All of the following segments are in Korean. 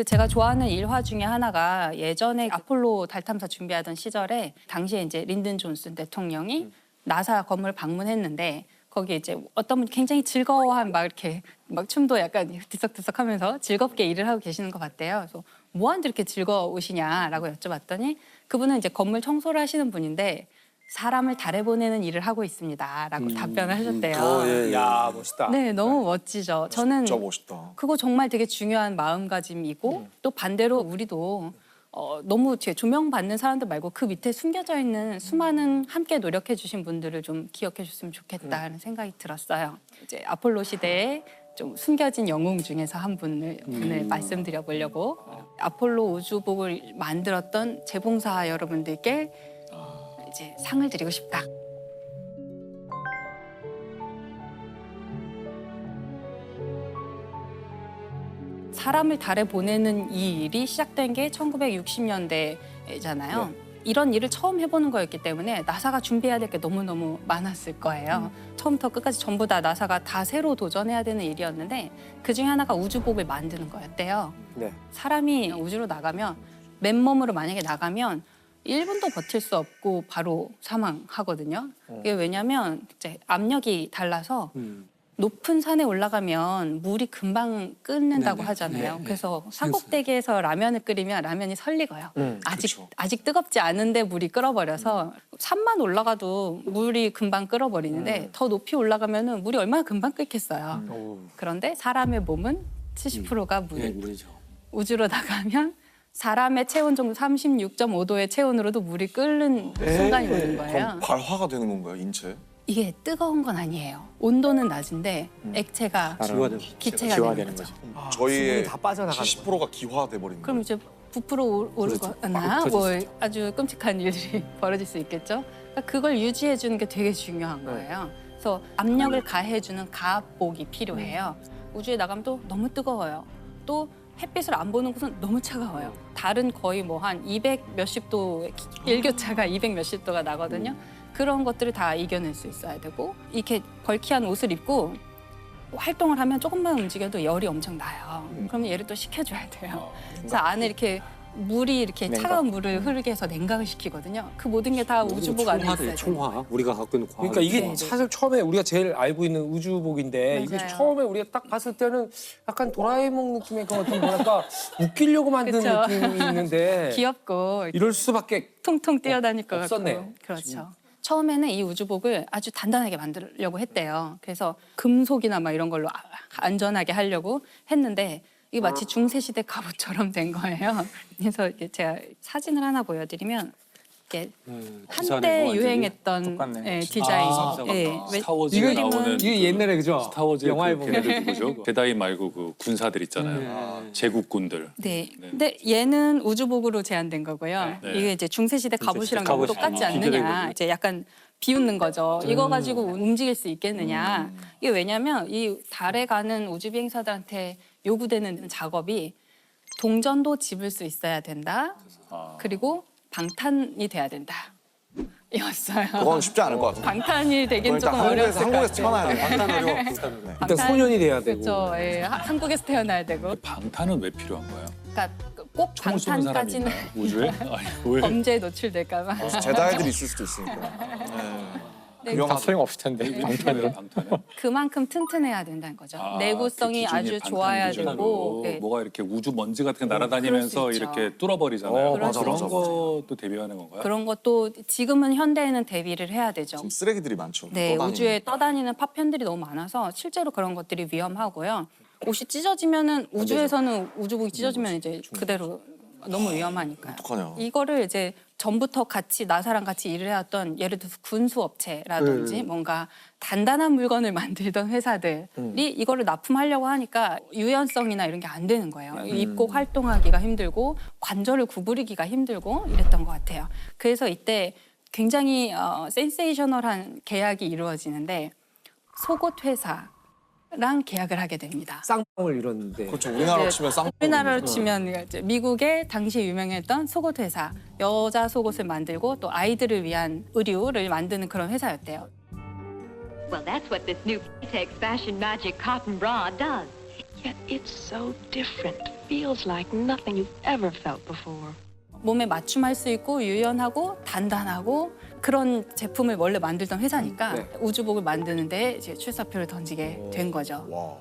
그 제가 좋아하는 일화 중에 하나가 예전에 아폴로 달 탐사 준비하던 시절에 당시에 이제 린든 존슨 대통령이 나사 건물 방문했는데 거기 이제 어떤 분이 굉장히 즐거워한 막 이렇게 막 춤도 약간 들썩들썩하면서 즐겁게 일을 하고 계시는 것 같대요. 그래서 뭐 하는데 이렇게 즐거우시냐라고 여쭤봤더니 그분은 이제 건물 청소를 하시는 분인데 사람을 달에 보내는 일을 하고 있습니다라고 답변을 하셨대요. 예. 야 멋있다. 네, 너무 멋지죠. 저는 진짜 멋있다. 그거 정말 되게 중요한 마음가짐이고 또 반대로 우리도 너무 조명받는 사람들 말고 그 밑에 숨겨져 있는 수많은 함께 노력해 주신 분들을 좀 기억해 줬으면 좋겠다는 생각이 들었어요. 이제 아폴로 시대에 좀 숨겨진 영웅 중에서 한 분을 오늘 말씀드려 보려고 아폴로 우주복을 만들었던 재봉사 여러분들께 이제 상을 드리고 싶다. 사람을 달에 보내는 이 일이 시작된 게 1960년대잖아요. 이런 일을 처음 해보는 거였기 때문에 나사가 준비해야 될 게 너무너무 많았을 거예요. 처음부터 끝까지 전부 다 나사가 다 새로 도전해야 되는 일이었는데 그중에 하나가 우주복을 만드는 거였대요. 네. 사람이 우주로 나가면 맨몸으로 만약에 나가면 1분도 버틸 수 없고 바로 사망하거든요. 이게 왜냐면 이제 압력이 달라서 높은 산에 올라가면 물이 금방 끓는다고 하잖아요. 그래서 산꼭대기에서 라면을 끓이면 라면이 설익어요. 아직 뜨겁지 않은데 물이 끓어버려서 산만 올라가도 물이 금방 끓어버리는데 더 높이 올라가면은 물이 얼마나 금방 끓겠어요. 그런데 사람의 몸은 70%가 물이죠. 우주로 나가면 사람의 체온 정도 36.5도의 체온으로도 물이 끓는 순간이 오는 거예요. 그럼 발화가 되는 건가요, 인체? 이게 뜨거운 건 아니에요. 온도는 낮은데 액체가 기체가 되는 거죠. 저희의 다 빠져나가는 70%가 기화돼 버리는 그럼 거예요. 이제 부풀어 오르거나 뭐 아주 끔찍한 일들이 벌어질 수 있겠죠. 그러니까 그걸 유지해 주는 게 되게 중요한 거예요. 그래서 압력을 가해 주는 가압복이 필요해요. 우주에 나가면 또 너무 뜨거워요. 또 햇빛을 안 보는 곳은 너무 차가워요. 달은 거의 뭐 한 200 몇십 도 일교차가 200 몇십 도가 나거든요. 그런 것들을 다 이겨낼 수 있어야 되고 이렇게 벌키한 옷을 입고 활동을 하면 조금만 움직여도 열이 엄청 나요. 그러면 얘를 또 식혀줘야 돼요. 그래서 안에 이렇게 물이 이렇게 차가운 물을 흐르게 해서 냉각을 시키거든요. 그 모든 게 다 우주복 안에 있어요. 총화. 우리가 갖고 있는 과학. 그러니까 이게 네, 네. 사실 처음에 우리가 제일 알고 있는 우주복인데 이게 맞아요. 처음에 우리가 딱 봤을 때는 약간 도라에몽 느낌의 그 어떤 뭐랄까 웃기려고 만든 그쵸. 느낌이 있는데 귀엽고 이럴 수밖에 통통 뛰어다닐 것 없었네. 같고. 그렇죠. 처음에는 이 우주복을 아주 단단하게 만들려고 했대요. 그래서 금속이나 막 이런 걸로 안전하게 하려고 했는데 이게 마치 중세시대 갑옷처럼 된 거예요. 그래서 이게 제가 사진을 하나 보여드리면 이게 한때 유행했던 디자인. 스타워즈에 이거 나오는 이게 옛날에 그죠? 스타워즈 영화에 그 보면 걔네들 누구죠? 제다이 말고 그 군사들 있잖아요. 제국군들. 네. 네. 근데 얘는 우주복으로 제한된 거고요. 네. 이게 이제 중세시대 갑옷이랑 너무 갑옷이 똑같지 기대되는 않느냐. 거죠. 이제 약간 비웃는 거죠. 이거 가지고 움직일 수 있겠느냐. 이게 왜냐면 이 달에 가는 우주 비행사들한테 요구되는 작업이 동전도 집을 수 있어야 된다. 그리고 방탄이 돼야 된다. 이었어요. 그건 쉽지 않을 것 같아요. 방탄이 되긴 그러니까 조금 어려웠을 것 한국에서 같아요. 태어나야 돼요. 방탄 어려워. 일단 소년이 돼야 되고. 그렇죠. 예, 한국에서 태어나야 되고. 방탄은 왜 필요한 거예요? 그러니까 꼭 총을 쏘는 사람이 방탄까지는 있나요? 우주에? 아니, 왜? 범죄에 노출될까 봐. 제다이들이 있을 수도 있으니까. 네, 다 소용없을 텐데. 방탄이요? 방탄은? 그만큼 튼튼해야 된다는 거죠. 아, 내구성이 그 기준이 아주 좋아야 방탄 기준으로 되고. 네. 뭐가 이렇게 우주 먼지 같은 게 날아다니면서 그럴 수 있죠. 이렇게 뚫어버리잖아요. 맞아, 그런 맞아, 맞아. 것도 대비하는 건가요? 그런 것도 지금은 현대에는 대비를 해야 되죠. 지금 쓰레기들이 많죠. 네, 떠다니는. 우주에 떠다니는 파편들이 너무 많아서 실제로 그런 것들이 위험하고요. 옷이 찢어지면은 우주에서는 우주복이 찢어지면 이제 그대로 너무 위험하니까요. 어떡하냐. 이거를 이제 전부터 같이 나사랑 같이 일을 해왔던 예를 들어서 군수업체라든지 뭔가 단단한 물건을 만들던 회사들이 이거를 납품하려고 하니까 유연성이나 이런 게 안 되는 거예요. 입고 활동하기가 힘들고 관절을 구부리기가 힘들고 이랬던 것 같아요. 그래서 이때 굉장히 센세이셔널한 계약이 이루어지는데 속옷 회사랑 계약을 하게 됩니다. 쌍방울 이뤘는데. 그렇죠. 우리나라로 네, 치면 쌍. 우리나라로 치면 이제 미국의 당시 유명했던 속옷 회사, 여자 속옷을 만들고 또 아이들을 위한 의류를 만드는 그런 회사였대요. Well, that's what this new Paytex Fashion Magic Cotton Bra does. Yet it's so different. Feels like nothing you've ever felt before. 몸에 맞춤할 수 있고 유연하고 단단하고 그런 제품을 원래 만들던 회사니까 네. 우주복을 만드는데 이제 출사표를 던지게 된 거죠. 와.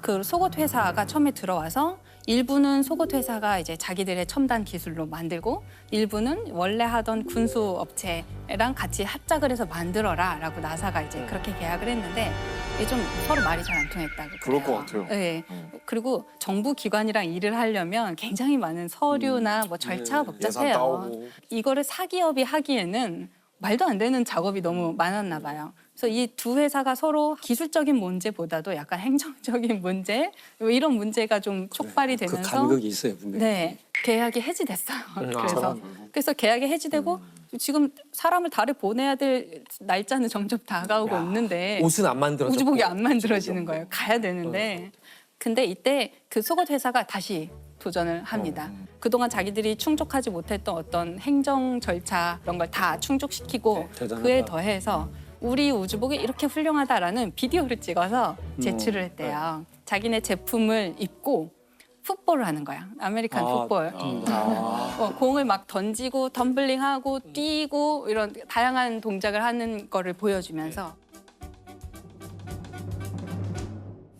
그 속옷 회사가 처음에 들어와서 일부는 속옷 회사가 이제 자기들의 첨단 기술로 만들고 일부는 원래 하던 군수 업체랑 같이 합작을 해서 만들어라라고 나사가 이제 그렇게 계약을 했는데 이게 좀 서로 말이 잘 안 통했다고 그럴 그래요. 것 같아요. 네. 그리고 정부 기관이랑 일을 하려면 굉장히 많은 서류나 뭐 절차가 예산 복잡해요. 따오고. 이거를 사기업이 하기에는 말도 안 되는 작업이 너무 많았나 봐요. 그래서 이 두 회사가 서로 기술적인 문제보다도 약간 행정적인 문제 뭐 이런 문제가 좀 촉발이 그 되면서 간극이 있어요 분명히. 네 계약이 해지됐어요. 아. 그래서 계약이 해지되고 지금 사람을 달에 보내야 될 날짜는 점점 다가오고 있는데 옷은 안 만들어졌고. 우주복이 안 만들어지는 거예요. 가야 되는데. 근데 이때 그 속옷 회사가 다시 도전을 합니다. 그동안 자기들이 충족하지 못했던 어떤 행정 절차 이런 걸 다 충족시키고 대단하다. 그에 더해서 우리 우주복이 이렇게 훌륭하다라는 비디오를 찍어서 제출을 했대요. 자기네 제품을 입고 풋볼을 하는 거야. 아메리칸 풋볼. 공을 막 던지고 덤블링하고 뛰고 이런 다양한 동작을 하는 거를 보여주면서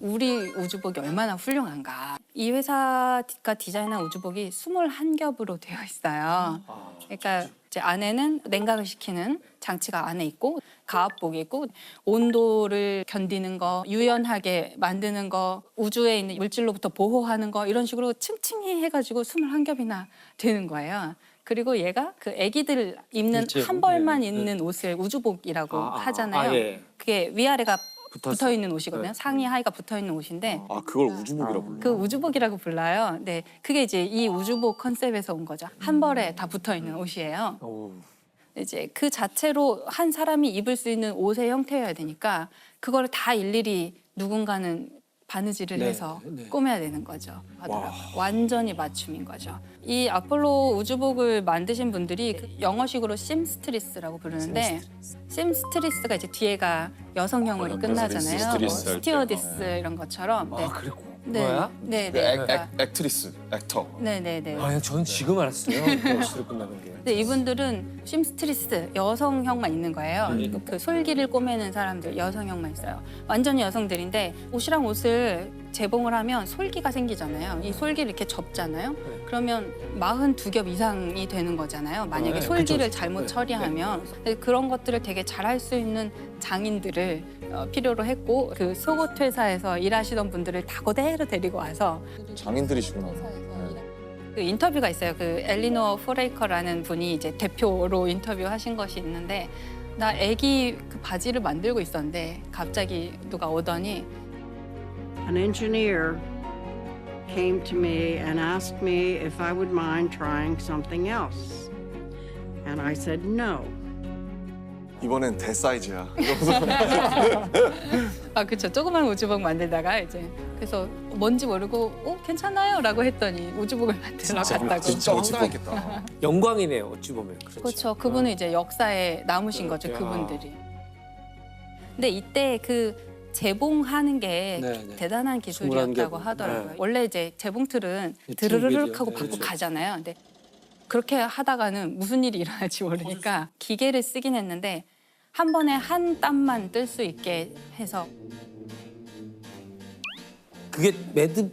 우리 우주복이 얼마나 훌륭한가. 이 회사가 디자인한 우주복이 21겹으로 되어 있어요. 그러니까 이제 안에는 냉각을 시키는 장치가 안에 있고 가압복이 있고 온도를 견디는 거, 유연하게 만드는 거, 우주에 있는 물질로부터 보호하는 거 이런 식으로 층층이 해가지고 21겹이나 되는 거예요. 그리고 얘가 그 애기들 입는 그렇죠. 한 벌만 네, 입는 옷을 우주복이라고 아, 하잖아요. 예. 그게 위아래가 붙었어요. 붙어 있는 옷이거든요. 상의 하의가 붙어 있는 옷인데 아 그걸 우주복이라고 불러. 그 우주복이라고 불러요. 네, 그게 이제 이 우주복 컨셉에서 온 거죠. 한 벌에 다 붙어 있는 옷이에요. 이제 그 자체로 한 사람이 입을 수 있는 옷의 형태여야 되니까 그거를 다 일일이 누군가는 바느질을 네, 해서 네. 꾸며야 되는 거죠. 하더라고요. 완전히 맞춤인 거죠. 이 아폴로 우주복을 만드신 분들이 그 영어식으로 심스트리스라고 부르는데 심스트리스가 이제 뒤에가 여성형으로 끝나잖아요. 뭐 스트리스 할 때. 스티어디스 이런 것처럼. 네. 아 그랬고. 네, 뭐야? 네, 그 네. 그러니까, 액트리스, 액터. 네, 네, 네. 아, 전 지금 알았어요. 시로 끝나는 게. 근데 이분들은 심스트리스 여성형만 있는 거예요. 그 솔기를 꼬매는 사람들 여성형만 있어요. 완전히 여성들인데 옷이랑 옷을 재봉을 하면 솔기가 생기잖아요. 이 솔기를 이렇게 접잖아요. 그러면 42겹 이상이 되는 거잖아요. 만약에 네, 솔기를 그쵸. 잘못 네, 처리하면 그런 것들을 되게 잘할 수 있는 장인들을 필요로 했고 그 속옷 회사에서 일하시던 분들을 다 그대로 데리고 와서 장인들이시구나. 그 인터뷰가 있어요. 그 엘리노어 포레이커라는 분이 이제 대표로 인터뷰하신 것이 있는데 나 애기 그 바지를 만들고 있었는데 갑자기 누가 오더니 An engineer came to me and asked me if I would mind trying something else. And I said no. 이번엔 대사이즈야. 아 그쵸 조그만 우주복 만들다가 이제 그래서 뭔지 모르고 괜찮아요?라고 했더니 우주복을 만들러 갔다고. 진짜 황당했겠다. 영광이네요. 어찌 보면. 그렇죠. 그분은 이제 역사에 남으신 거죠. 야. 그분들이. 근데 이때 그 재봉하는 게 네, 네. 대단한 기술이었다고 21겹. 하더라고요. 네. 원래 이제 재봉틀은 네, 드르르륵 하고 네, 받고 그렇죠. 가잖아요. 근데 그렇게 하다가는 무슨 일이 일어날지 모르니까 기계를 쓰긴 했는데 한 번에 한 땀만 뜰 수 있게 해서 그게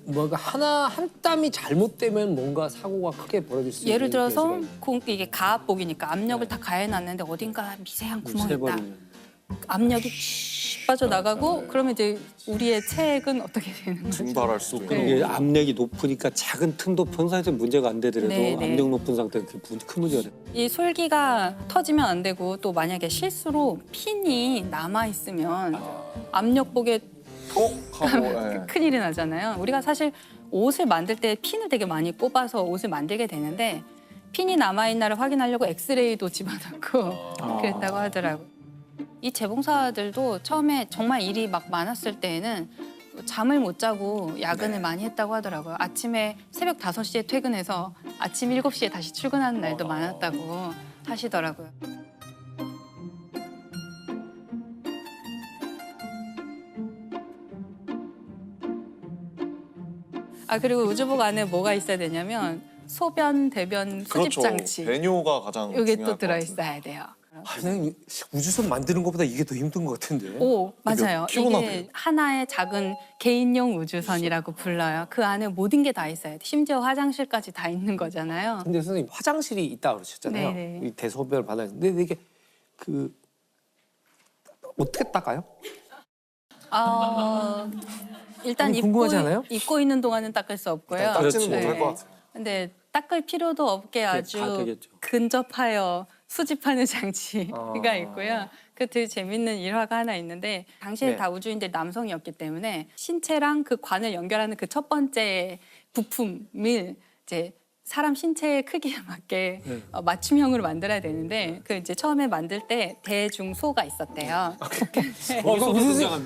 뭐가 하나 한 땀이 잘못되면 뭔가 사고가 크게 벌어질 수 있는. 예를 들어서 그래서 이게 가압복이니까 압력을 다 가해놨는데 어딘가 미세한 구멍이 있다. 세버리면. 압력이 슉 빠져나가고 그러면 이제 우리의 체액은 어떻게 되는 거죠? 증발할 수도 있고. 이게 압력이 높으니까 작은 틈도 평소에도 문제가 안 되더라도 네, 네. 압력 높은 상태는 큰 문제가 돼. 이 솔기가 터지면 안 되고 또 만약에 실수로 핀이 남아 있으면 압력복에 하고 예. 큰일이 나잖아요. 우리가 사실 옷을 만들 때 핀을 되게 많이 꼽아서 옷을 만들게 되는데 핀이 남아 있나를 확인하려고 엑스레이도 집어넣고 그랬다고 하더라고요. 이 재봉사들도 처음에 정말 일이 막 많았을 때에는 잠을 못 자고 야근을 많이 했다고 하더라고요. 아침에 새벽 5시에 퇴근해서 아침 7시에 다시 출근하는 날도 많았다고 하시더라고요. 그리고 우주복 안에 뭐가 있어야 되냐면 소변, 대변 수집 그렇죠. 장치. 배뇨가 가장 이게 중요할 또 것 들어 같은데. 있어야 돼요. 그냥 우주선 만드는 것보다 이게 더 힘든 것 같은데. 오, 맞아요. 피곤하대요. 이게 하나의 작은 개인용 우주선이라고 불러요. 그 안에 모든 게 다 있어요. 심지어 화장실까지 다 있는 거잖아요. 근데 선생님 화장실이 있다 그러셨잖아요. 네네. 이 대소변을 받아야 되는데 근데 이게 어떻게 닦아요? 일단 아니, 궁금하지 않아요? 입고 있는 동안은 닦을 수 없고요. 일단 닦지는 네. 못할 것 같아요. 근데 닦을 필요도 없게 다 아주 되겠죠. 근접하여 수집하는 장치가 아. 있고요. 그 되게 재밌는 일화가 하나 있는데 당시에 네. 다 우주인들이 남성이었기 때문에 신체랑 그 관을 연결하는 그 첫 번째 부품을 이제 사람 신체의 크기에 맞게 맞춤형으로 만들어야 되는데 그 이제 처음에 만들 때 대중소가 있었대요.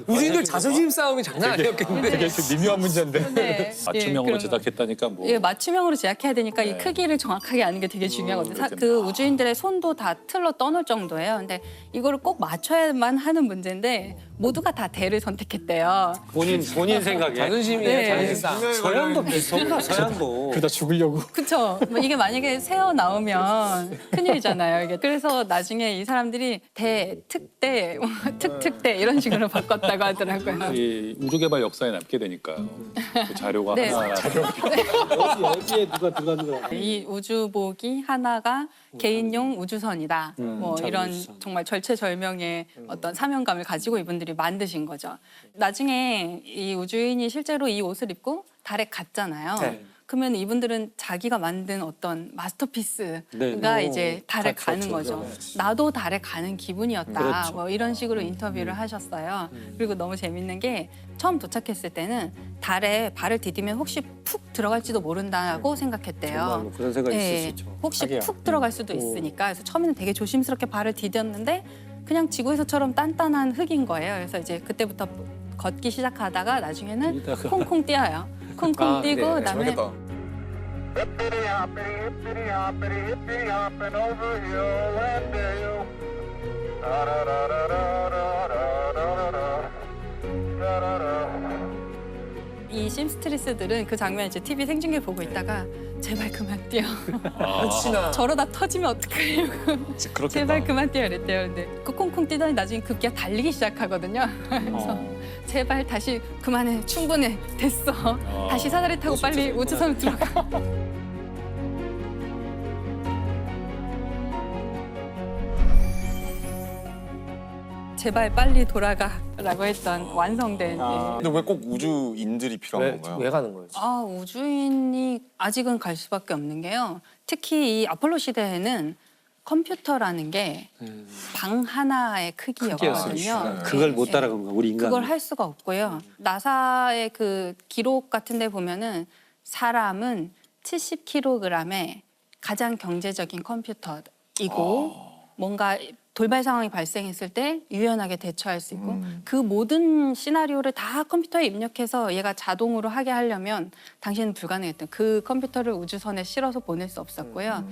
우주인들 자존심 싸움이 장난 아니었겠는데. 되게 미묘한 문제인데. 네. 맞춤형으로 그런 거. 제작했다니까 뭐. 예, 맞춤형으로 제작해야 되니까 이 네. 크기를 정확하게 아는 게 되게 중요하거든요. 그렇겠네. 그 우주인들의 손도 다 틀로 떠놓을 정도예요. 근데 이거를 꼭 맞춰야만 하는 문제인데 모두가 다 대를 선택했대요. 본인 생각에. 자존심이에요, 네. 자존심 싸움. 서양도 비슷한가 서양도. 그러다 죽으려고. 그렇죠. 뭐 이게 만약에 새어 나오면 큰일이잖아요. 이게 그래서 나중에 이 사람들이 대, 특대, 특특대 이런 식으로 바꿨다고 하더라고요. 이 우주개발 역사에 남게 되니까요. 그 자료가 네. 하나. 여기에 누가 들어가는 거야? 이 우주복이 하나가 개인용 우주선이다. 뭐 자기 이런 우주선. 정말 절체절명의 어떤 사명감을 가지고 이분들이 만드신 거죠. 나중에 이 우주인이 실제로 이 옷을 입고 달에 갔잖아요. 네. 그러면 이분들은 자기가 만든 어떤 마스터피스가 네. 이제 달에 다 가는 그렇죠. 거죠. 나도 달에 가는 기분이었다. 그렇죠. 뭐 이런 식으로 인터뷰를 하셨어요. 그리고 너무 재밌는 게 처음 도착했을 때는 달에 발을 디디면 혹시 푹 들어갈지도 모른다고 생각했대요. 정말 뭐 그런 생각이 있을 수 예, 있죠. 혹시 자기야. 푹 들어갈 수도 있으니까 그래서 처음에는 되게 조심스럽게 발을 디뎠는데 그냥 지구에서처럼 단단한 흙인 거예요. 그래서 이제 그때부터 걷기 시작하다가 나중에는 이따가- 콩콩 뛰어요. 콩콩 아, 뛰고 네. 그다음에 재밌겠다. Hippity hoppity, hippity hoppity, hippity hopping over hill and dale. Da da da da da da da da da da. 이 심스트리스들은 그 장면 이제 TV 생중계 보고 있다가 제발 그만 뛰어. 혹시나 저러다 터지면 어떡하려고. 진짜 그렇겠다. 제발 그만 뛰어 이랬대요. 근데 그 콩콩 뛰더니 나중에 급기야 달리기 시작하거든요. 그래서 제발 다시 그만해. 충분해. 됐어. 다시 사다리 타고 빨리 우주선 들어가. 제발 빨리 돌아가라고 했던 완성된 예. 근데 왜 꼭 우주인들이 필요한 건가요? 왜 가는 거예요? 우주인이 아직은 갈 수밖에 없는 게요. 특히 이 아폴로 시대에는 컴퓨터라는 게 방 하나의 크기였거든요. 그걸 못 따라간 거야 우리 인간. 그걸 할 수가 없고요. 나사의 그 기록 같은 데 보면은 사람은 70kg의 가장 경제적인 컴퓨터이고 뭔가 돌발 상황이 발생했을 때 유연하게 대처할 수 있고 그 모든 시나리오를 다 컴퓨터에 입력해서 얘가 자동으로 하게 하려면 당시에는 불가능했던 그 컴퓨터를 우주선에 실어서 보낼 수 없었고요.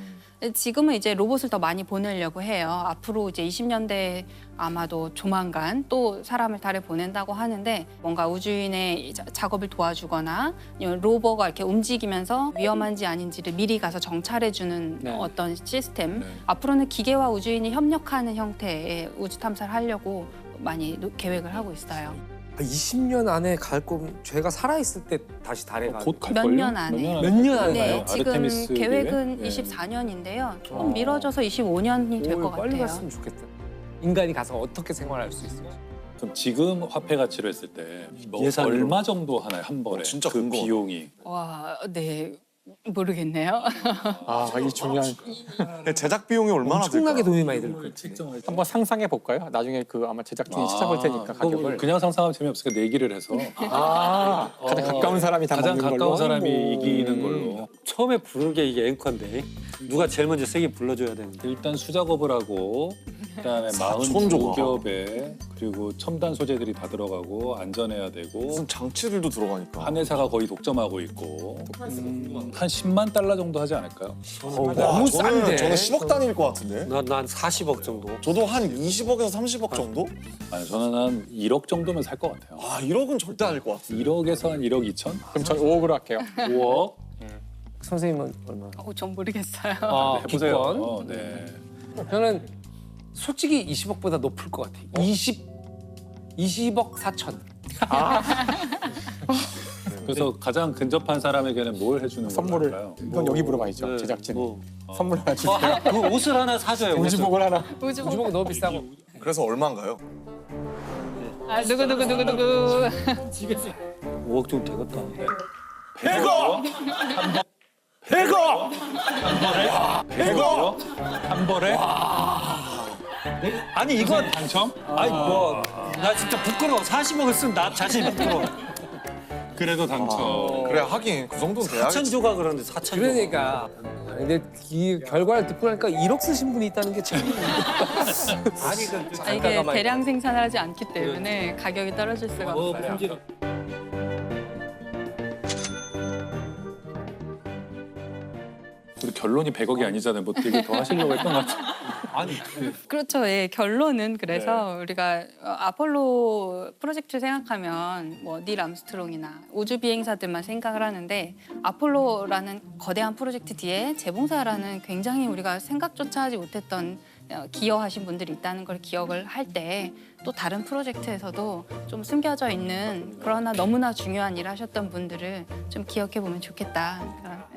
지금은 이제 로봇을 더 많이 보내려고 해요. 앞으로 이제 20년대 아마도 조만간 또 사람을 달에 보낸다고 하는데 뭔가 우주인의 작업을 도와주거나 아니면 로버가 이렇게 움직이면서 위험한지 아닌지를 미리 가서 정찰해주는 네. 어떤 시스템. 네. 앞으로는 기계와 우주인이 협력하는 형태의 우주 탐사를 하려고 많이 계획을 하고 있어요. 20년 안에 갈 거면 제가 살아있을 때 다시 달에 가는 곧 갈 몇 걸요? 년 안에. 몇 년 안에 네, 가요? 지금 아르테미스 계획은 대회? 네. 24년인데요. 조금 미뤄져서 25년이 될 것 빨리 같아요. 갔으면 좋겠다. 인간이 가서 어떻게 생활할 수 있을지. 그럼 지금 화폐 가치로 했을 때 뭐 예산으로. 얼마 정도 하나요 한 번에? 진짜 그 궁금하다. 비용이. 와, 네. 모르겠네요. 이 중요한 제작 비용이 얼마나 엄청나게 들까요? 돈이 많이 들 거예요. 한번 상상해 볼까요? 나중에 그 아마 제작진이 찾아볼 테니까 가격을 그냥 상상하면 재미없으니까 내기를 해서 가장 가까운 사람이 다 가장 먹는 가까운 걸로. 사람이 이기는 걸로. 처음에 부르는 게 이게 앵커인데 누가 제일 먼저 세게 불러줘야 되는데. 일단 수작업을 하고 그다음에 42겹에 그리고 첨단 소재들이 다 들어가고 안전해야 되고 무슨 장치들도 들어가니까. 한 회사가 거의 독점하고 있고 한 10만 달러 정도 하지 않을까요? 너무 싼데. 저는 10억 단위일 것 같은데. 난 40억 정도. 저도 한 20억에서 30억 정도? 아니, 저는 한 1억 정도면 살 것 같아요. 아 1억은 절대 아닐 것 같은데. 1억에서 한 1억 2천? 그럼 전 5억으로 할게요. 5억? 선생님은 얼마? 전 모르겠어요. 아, 해보세요. 기권. 네. 저는 솔직히 20억보다 높을 것 같아. 20억 4천. 그래서 가장 근접한 사람에게는 뭘 해주는 선물을 걸까요? 이건 여기 물어봐야죠. 네, 제작진. 뭐. 선물 하나 주세요. 그 옷을 하나 사줘요. 옷을. 우주복을 하나. 우주복 너무 비싸고. 그래서 얼마인가요? 아, 누구. 5억 정도 되겠다. 100억! 100억! 100억! 한 벌에? 아니 이건 당첨? 아니 뭐 나 진짜 부끄러워. 40억을 쓴 나 자신이 부끄러워. 그래도 당첨. 그래 하긴 그 정도는 돼야겠지. 4천 조각 그러는데 4천 조각. 그러니까. 근데 이 결과를 듣고 나니까 1억 쓰신 분이 있다는 게 참. 아니 그 이게 대량 생산을 하지 않기 때문에 가격이 떨어질 수가 없어요. 품질. 우리 결론이 100억이 아니잖아요. 뭐 되게 더 하시려고 했던 것 같아요. 아니 그렇죠. 예, 결론은 그래서 우리가 아폴로 프로젝트를 생각하면 뭐 닐 암스트롱이나 우주 비행사들만 생각을 하는데 아폴로라는 거대한 프로젝트 뒤에 재봉사라는 굉장히 우리가 생각조차 하지 못했던 기여하신 분들이 있다는 걸 기억을 할 때 또 다른 프로젝트에서도 좀 숨겨져 있는 그러나 너무나 중요한 일을 하셨던 분들을 좀 기억해 보면 좋겠다. 그런